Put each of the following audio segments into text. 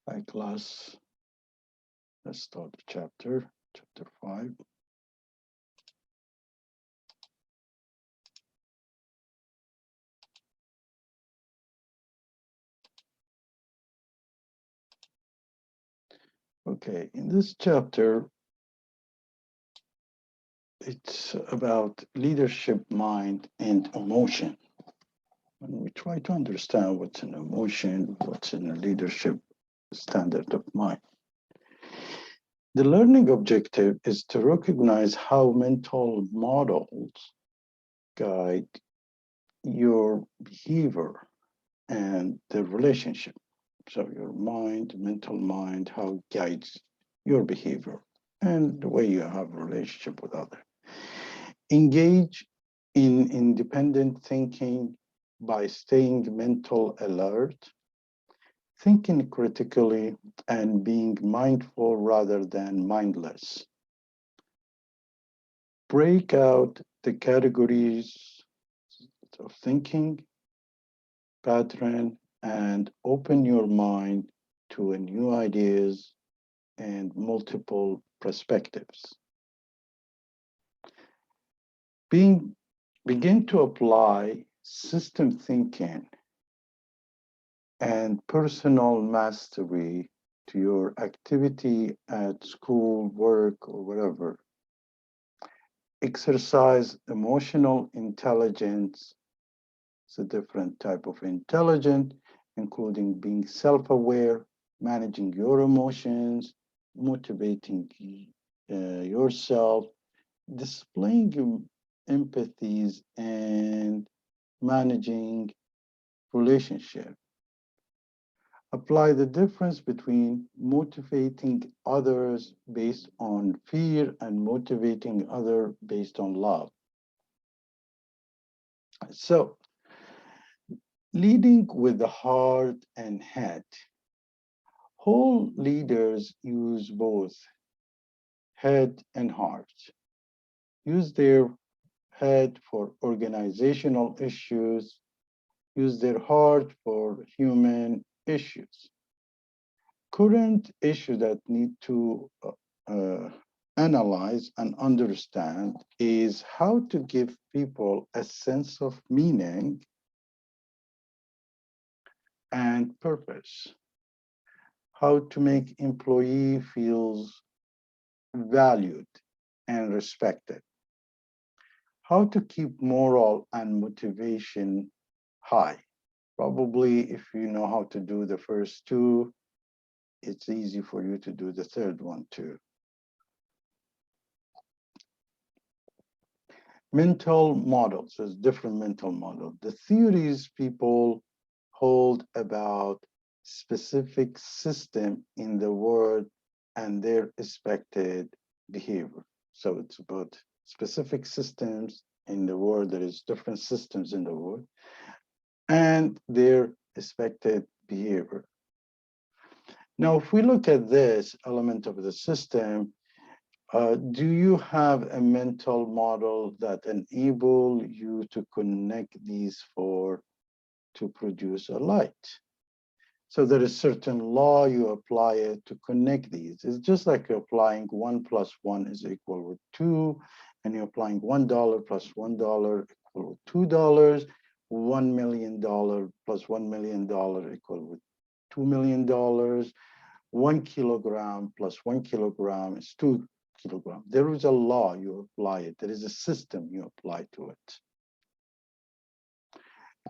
Hi class, let's start the chapter 5. Okay, in this chapter, it's about leadership, mind, and emotion. And we try to understand what's an emotion, what's in a leadership standard of mind. The learning objective is to recognize how mental models guide your behavior and the relationship. So your mind, mental mind, how it guides your behavior and the way you have a relationship with others. Engage in independent thinking by staying mental alert, thinking critically, and being mindful rather than mindless. Break out the categories of thinking, pattern, and open your mind to new ideas and multiple perspectives. Being, begin to apply system thinking and personal mastery to your activity at school, work, or whatever. Exercise emotional intelligence. It's a different type of intelligence, including being self-aware, managing your emotions, motivating yourself, displaying empathies, and managing relationship. Apply the difference between motivating others based on fear and motivating others based on love. So, leading with the heart and head. Whole leaders use both head and heart. Use their head for organizational issues, use their heart for human issues. Current issue that need to analyze and understand is how to give people a sense of meaning and purpose, how to make employee feels valued and respected, how to keep morale and motivation high. Probably if you know how to do the first two, it's easy for you to do the third one too. Mental models, there's different mental models. The theories people hold about specific system in the world and their expected behavior. So it's about specific systems in the world. There is different systems in the world and their expected behavior. Now, if we look at this element of the system, do you have a mental model that enable you to connect these four to produce a light? So there is certain law, you apply it to connect these. It's just like you're applying 1 plus 1 is equal with 2, and you're applying $1 plus $1 equal with $2, $1 million plus $1 million equal with $2 million, 1 kilogram plus 1 kilogram is 2 kilograms. There is a law, you apply it. There is a system you apply to it.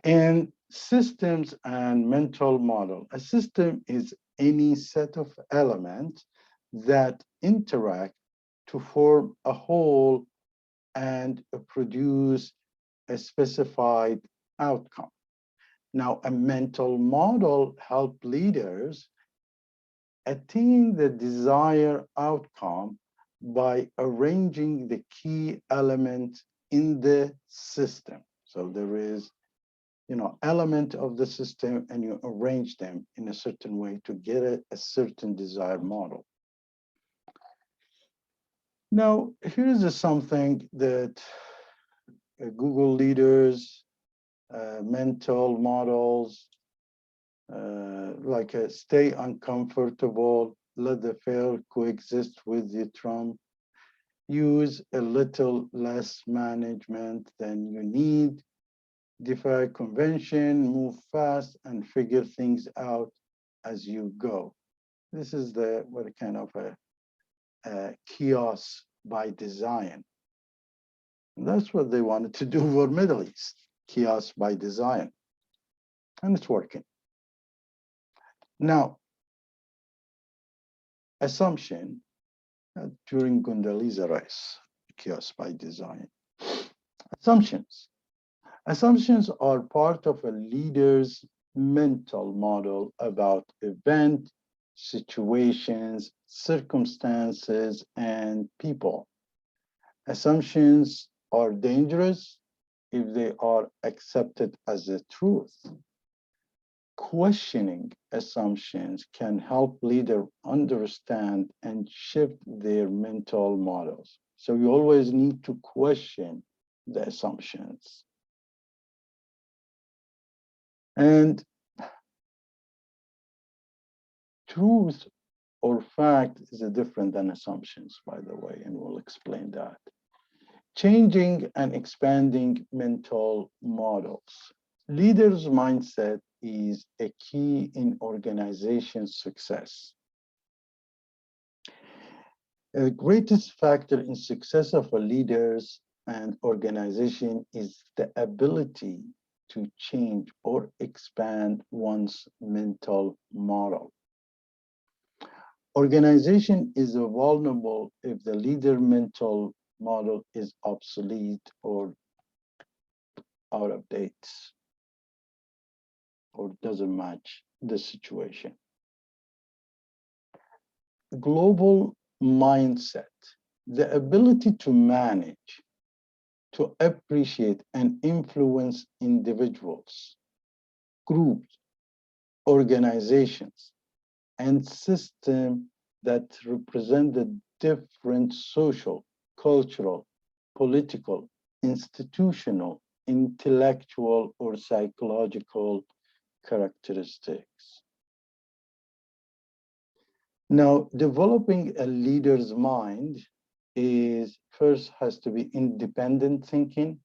And systems and mental model. A system is any set of elements that interact to form a whole and produce a specified outcome. Now, a mental model helps leaders attain the desired outcome by arranging the key elements in the system. So there is, element of the system and you arrange them in a certain way to get a certain desired model. Now, here's something that Google leaders, mental models, like a stay uncomfortable, let the fear coexist with the trauma, use a little less management than you need, defy convention, move fast, and figure things out as you go. This is the what kind of a chaos by design. And that's what they wanted to do for Middle East, chaos by design, and it's working. Now, assumption during Condoleezza Rice, chaos by design. Assumptions. Assumptions are part of a leader's mental model about event, situations, circumstances, and people. Assumptions are dangerous if they are accepted as the truth. Questioning assumptions can help leaders understand and shift their mental models. So you always need to question the assumptions. And truth or fact is different than assumptions, by the way, and we'll explain that. Changing and expanding mental models. Leaders' mindset is a key in organization success. The greatest factor in success of a leaders and organization is the ability to change or expand one's mental model. Organization is vulnerable if the leader mental model is obsolete or out of date or doesn't match the situation. Global mindset, the ability to manage, to appreciate and influence individuals, groups, organizations, and systems that represent the different social, cultural, political, institutional, intellectual, or psychological characteristics. Now, developing a leader's mind is first has to be independent thinking,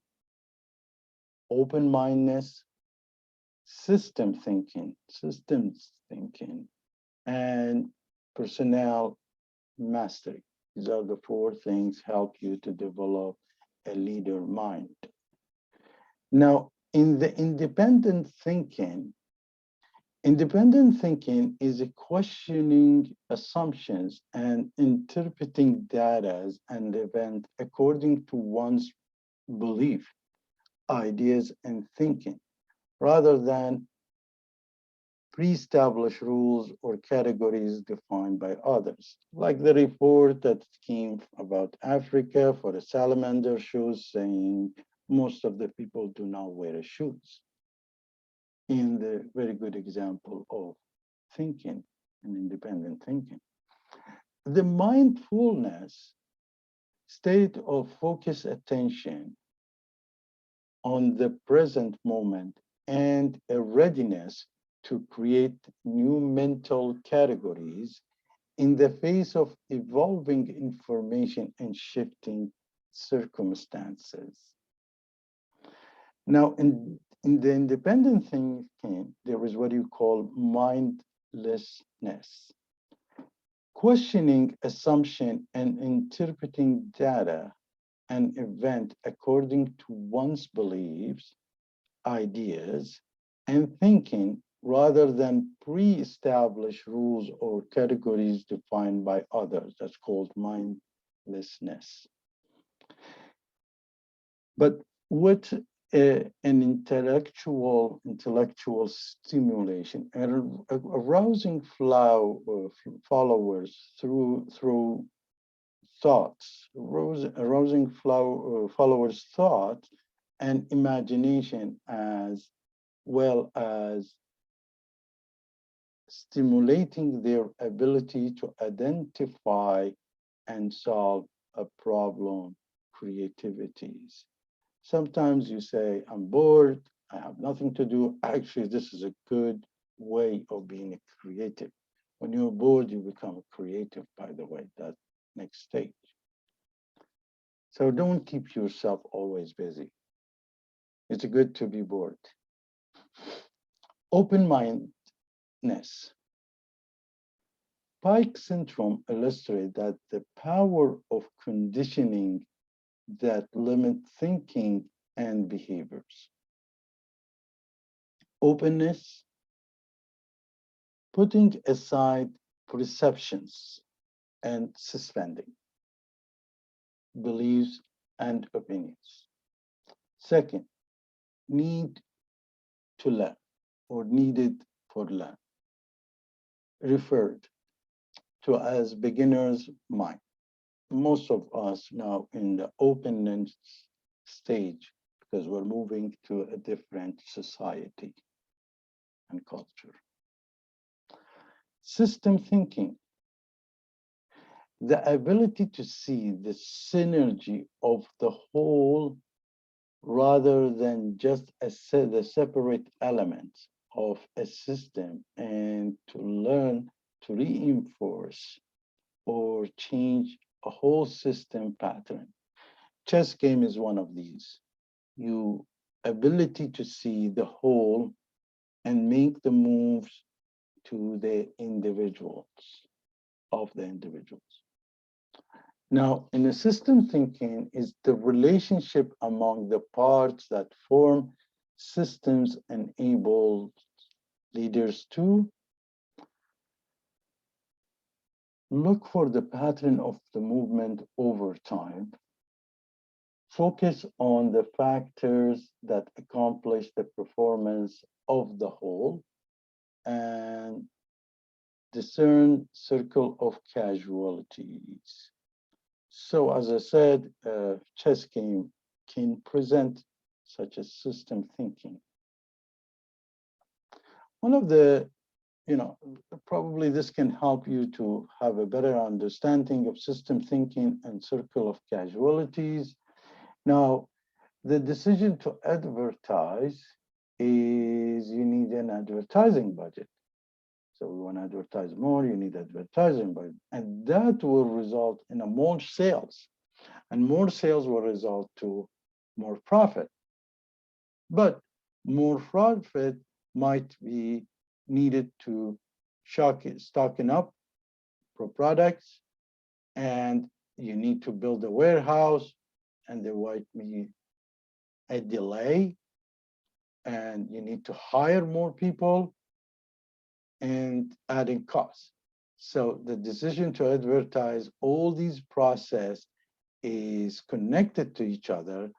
open-mindedness, systems thinking, and personnel mastery. These are the four things help you to develop a leader mind. Now, in the independent thinking is a questioning assumptions and interpreting data and events according to one's belief, ideas, and thinking, rather than pre-established rules or categories defined by others. Like the report that came about Africa for the salamander shoes saying most of the people do not wear shoes. In the very good example of thinking and independent thinking. The mindfulness state of focused attention on the present moment and a readiness to create new mental categories in the face of evolving information and shifting circumstances. Now, in the independent thinking, there is what you call mindlessness. Questioning assumption and interpreting data and event according to one's beliefs, ideas, and thinking rather than pre-established rules or categories defined by others. That's called mindlessness. But what an intellectual stimulation and arousing followers through thoughts, arousing followers' thought and imagination, as well as stimulating their ability to identify and solve a problem, creativities. Sometimes you say, I'm bored, I have nothing to do. Actually, this is a good way of being creative. When you're bored, you become creative, by the way, that next stage. So don't keep yourself always busy. It's good to be bored. Open mindedness. Pike syndrome illustrates that the power of conditioning that limit thinking and behaviors. Openness, putting aside perceptions and suspending beliefs and opinions. Second, need to learn or needed for learn, referred to as beginner's mind. Most of us now in the openness stage because we're moving to a different society and culture. System thinking, the ability to see the synergy of the whole rather than just the separate elements of a system and to learn to reinforce or change a whole system pattern. Chess game is one of these. You ability to see the whole and make the moves to the individuals of the individuals. Now, in a system thinking is the relationship among the parts that form systems enable leaders to look for the pattern of the movement over time, focus on the factors that accomplish the performance of the whole, and discern circle of casualties. So as I said, chess game can present such a system thinking. One of the, probably this can help you to have a better understanding of system thinking and circle of casualties. Now, the decision to advertise is you need an advertising budget. So we want to advertise more, you need advertising budget. And that will result in a more sales. And more sales will result to more profit. But more profit might be needed to stocking up for products, and you need to build a warehouse, and there might be a delay, and you need to hire more people and adding costs. So the decision to advertise all these process is connected to each other,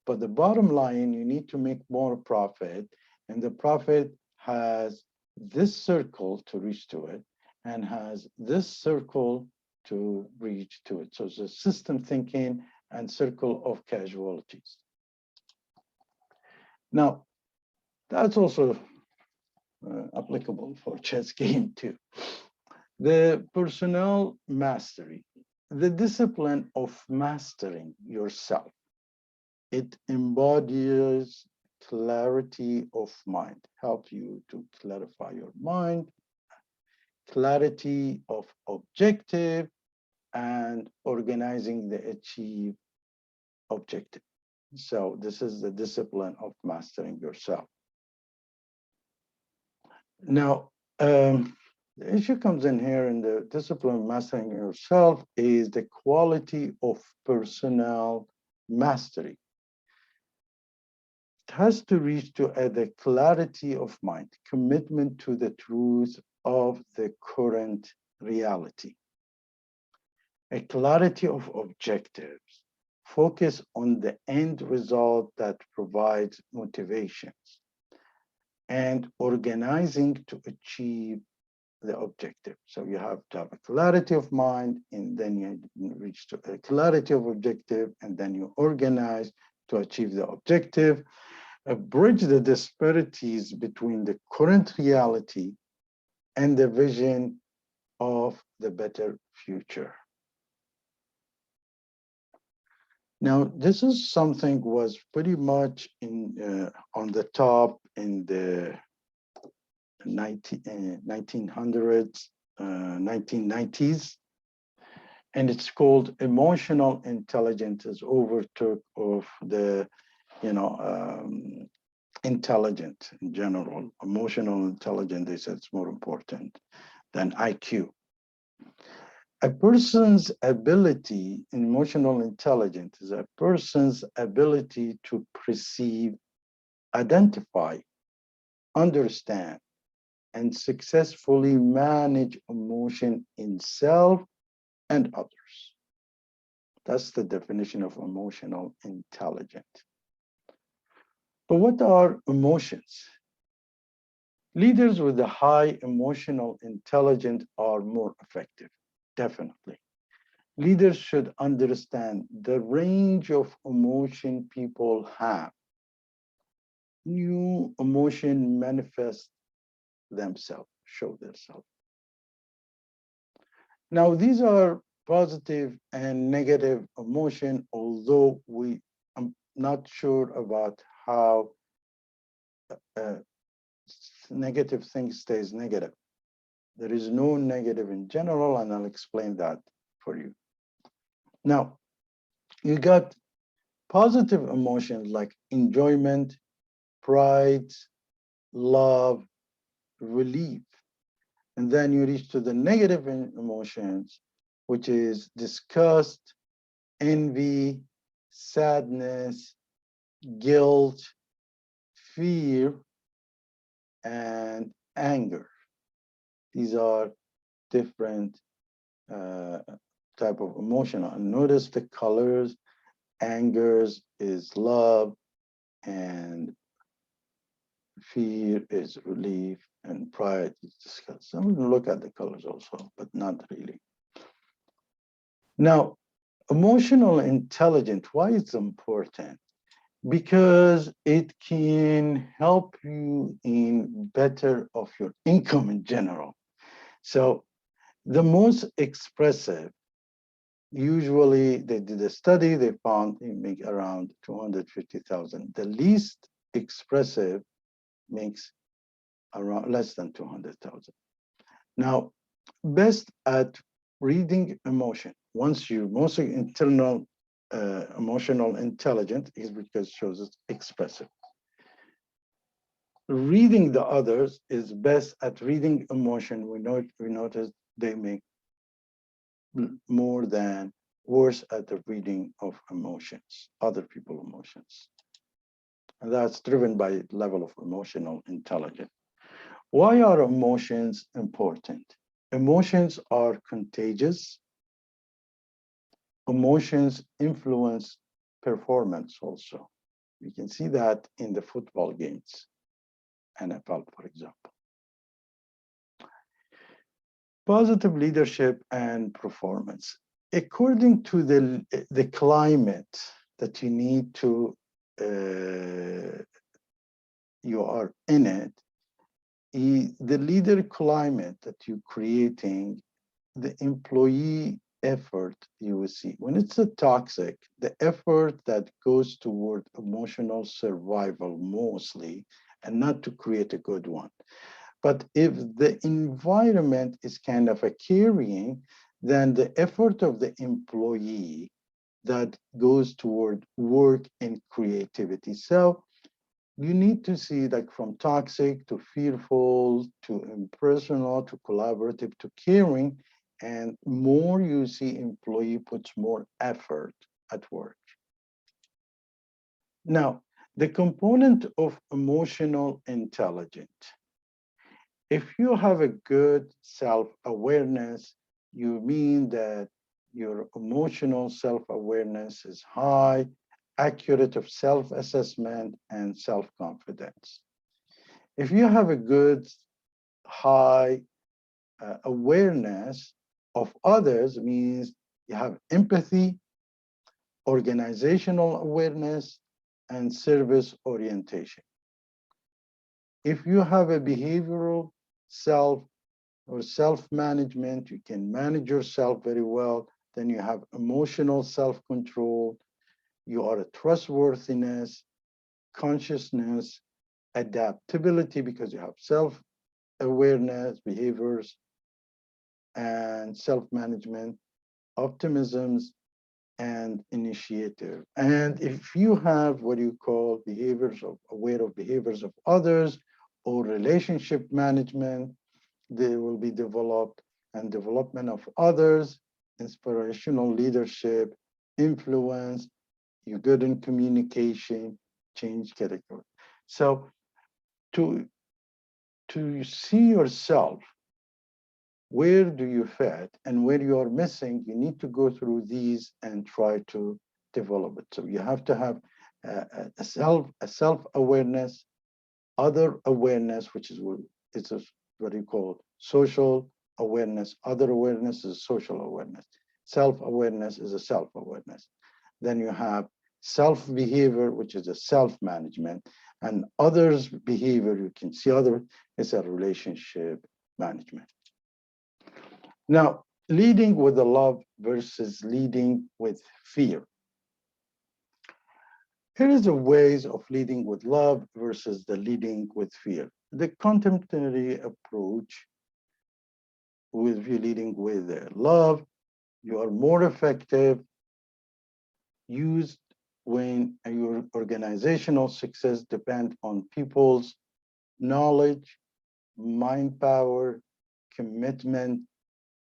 but the bottom line, you need to make more profit, and the profit has this circle to reach to it and has this circle to reach to it. So it's a system thinking and circle of casualties. Now, that's also applicable for chess game too. The personnel mastery, the discipline of mastering yourself. It embodies clarity of mind, help you to clarify your mind, clarity of objective, and organizing the achieve objective. So this is the discipline of mastering yourself. Now, the issue comes in here in the discipline of mastering yourself is the quality of personnel mastery. It has to reach to the clarity of mind, commitment to the truth of the current reality, a clarity of objectives, focus on the end result that provides motivations, and organizing to achieve the objective. So you have to have a clarity of mind, and then you reach to a clarity of objective, and then you organize to achieve the objective. Bridge the disparities between the current reality and the vision of the better future. Now, this is something was pretty much in on the top in the 1900s, 1990s, and it's called emotional intelligence as overtook of the, you know, intelligent in general. Emotional intelligence, they said, it's more important than IQ. A person's ability, emotional intelligence, is a person's ability to perceive, identify, understand, and successfully manage emotion in self and others. That's the definition of emotional intelligence. But what are emotions? Leaders with a high emotional intelligence are more effective, definitely. Leaders should understand the range of emotion people have. New emotion manifest themselves, show themselves. Now, these are positive and negative emotion, although I'm not sure about how uh, negative thing stays negative. There is no negative in general, and I'll explain that for you. Now, you got positive emotions like enjoyment, pride, love, relief. And then you reach to the negative emotions, which is disgust, envy, sadness, guilt, fear, and anger. These are different uh, type of emotion. And notice the colors. Angers is love, and fear is relief, and pride is disgust. I'm going to look at the colors also, but not really. Now, emotional intelligence, why it's important? Because it can help you in better of your income in general. So the most expressive, usually they did a study, they found they make around 250,000. The least expressive makes around less than 200,000. Now, best at reading emotion. Once you most internal emotional intelligence is because it shows it's expressive. Reading the others is best at reading emotion. We notice they make more than worse at the reading of emotions, other people's emotions. And that's driven by level of emotional intelligence. Why are emotions important? Emotions are contagious. Emotions influence performance also. You can see that in the football games, NFL, for example. Positive leadership and performance. According to the climate that you need to, you are in it, the leader climate that you're creating, the employee effort you will see. When it's a toxic, the effort that goes toward emotional survival mostly, and not to create a good one. But if the environment is kind of a carrying, then the effort of the employee that goes toward work and creativity. So you need to see like from toxic to fearful to impersonal to collaborative to caring, and more you see employee puts more effort at work. Now, the component of emotional intelligence. If you have a good self-awareness, you mean that your emotional self-awareness is high, accurate of self-assessment, and self-confidence. If you have a good, high awareness of others, means you have empathy, organizational awareness, and service orientation. If you have a behavioral self or self-management, you can manage yourself very well, then you have emotional self-control, you are a trustworthiness, consciousness, adaptability because you have awareness, behaviors, and self-management, optimisms, and initiative. And if you have what you call behaviors of aware of behaviors of others or relationship management, they will be developed, and development of others, inspirational leadership, influence, you're good in communication, change category. So to see yourself, where do you fit and where you are missing, you need to go through these and try to develop it. So you have to have a self-awareness, other awareness, which is what you call social awareness. Other awareness is social awareness. Self-awareness is a self-awareness. Then you have self-behavior, which is a self-management, and others' behavior, you can see other, is a relationship management. Now, leading with the love versus leading with fear. Here is the ways of leading with love versus the leading with fear. The contemporary approach, with you leading with love, you are more effective, used when your organizational success depends on people's knowledge, mind power, commitment,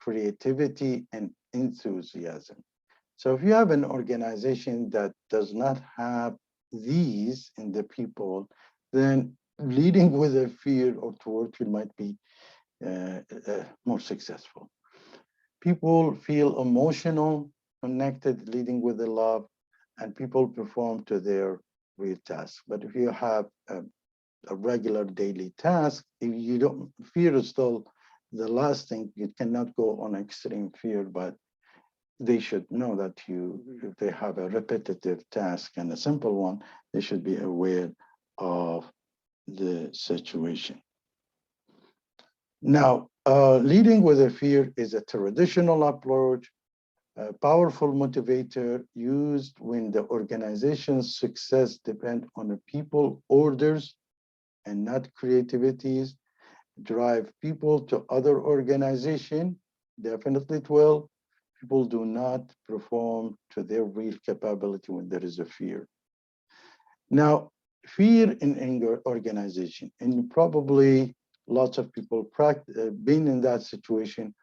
creativity, and enthusiasm. So if you have an organization that does not have these in the people, then leading with a fear or towards it might be more successful. People feel emotional, connected, leading with the love, and people perform to their real tasks. But if you have a regular daily task, if you don't, fear is still the last thing. You cannot go on extreme fear, but they should know that if they have a repetitive task and a simple one, they should be aware of the situation. Now, leading with a fear is a traditional approach, a powerful motivator used when the organization's success depends on the people orders and not creativities. Drive people to other organization, definitely it will. People do not perform to their real capability when there is a fear. Now, fear in anger organization, and probably lots of people been in that situation.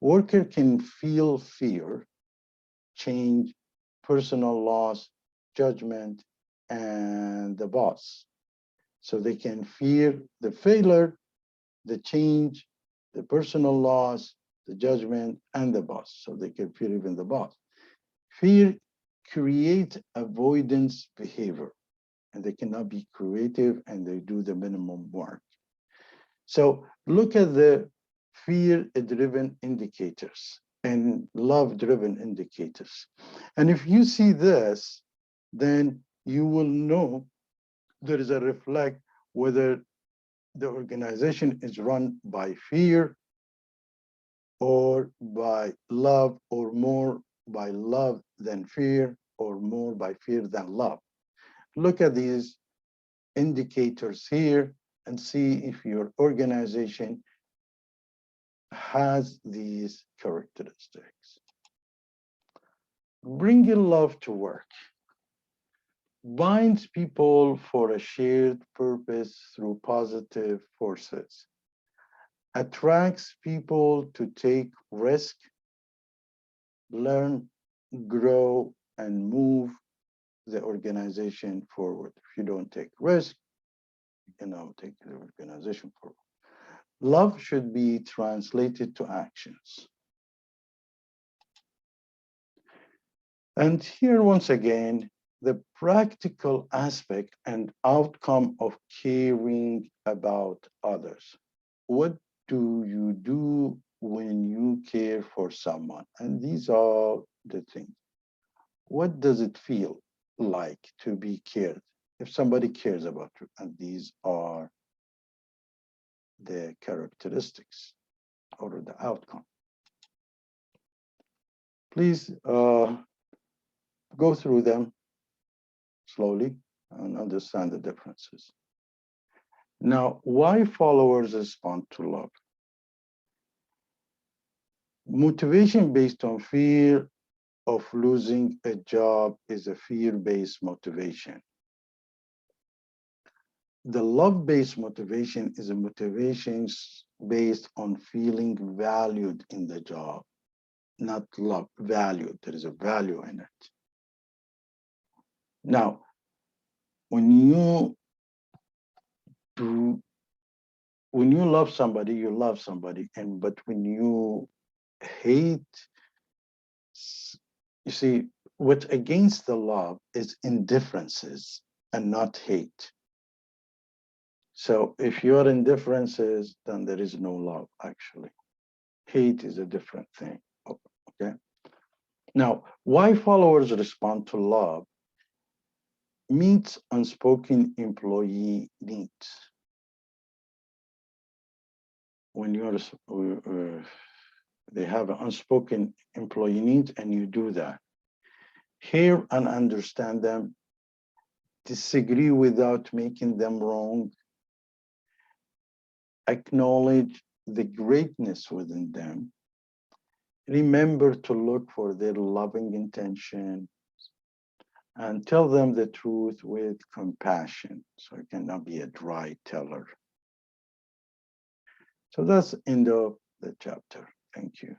Worker can feel fear, change, personal loss, judgment, and the boss. So they can fear the failure, the change, the personal loss, the judgment, and the boss. So they can fear even the boss. Fear creates avoidance behavior, and they cannot be creative, and they do the minimum work. So look at the fear-driven indicators and love-driven indicators. And if you see this, then you will know there is a reflect whether the organization is run by fear or by love, or more by love than fear, or more by fear than love. Look at these indicators here and see if your organization has these characteristics. Bringing love to work binds people for a shared purpose through positive forces, attracts people to take risk, learn, grow, and move the organization forward. If you don't take risk, you cannot take the organization forward. Love should be translated to actions. And here, once again, the practical aspect and outcome of caring about others. What do you do when you care for someone? And these are the things. What does it feel like to be cared? If somebody cares about you, and these are the characteristics or the outcome. Please go through them slowly and understand the differences. Now, why followers respond to love? Motivation based on fear of losing a job is a fear-based motivation. The love-based motivation is a motivation based on feeling valued in the job, not love, valued. There is a value in it. Now, when you do, when you love somebody, you love somebody, and but when you hate, you see, what's against the love is indifferences and not hate. So if your indifferences, then there is no love, actually. Hate is a different thing, okay? Now, why followers respond to love meets unspoken employee needs. When you're, they have an unspoken employee needs and you do that. Hear and understand them, disagree without making them wrong, acknowledge the greatness within them, remember to look for their loving intention, and tell them the truth with compassion. So you cannot be a dry teller. So that's the end of the chapter. Thank you.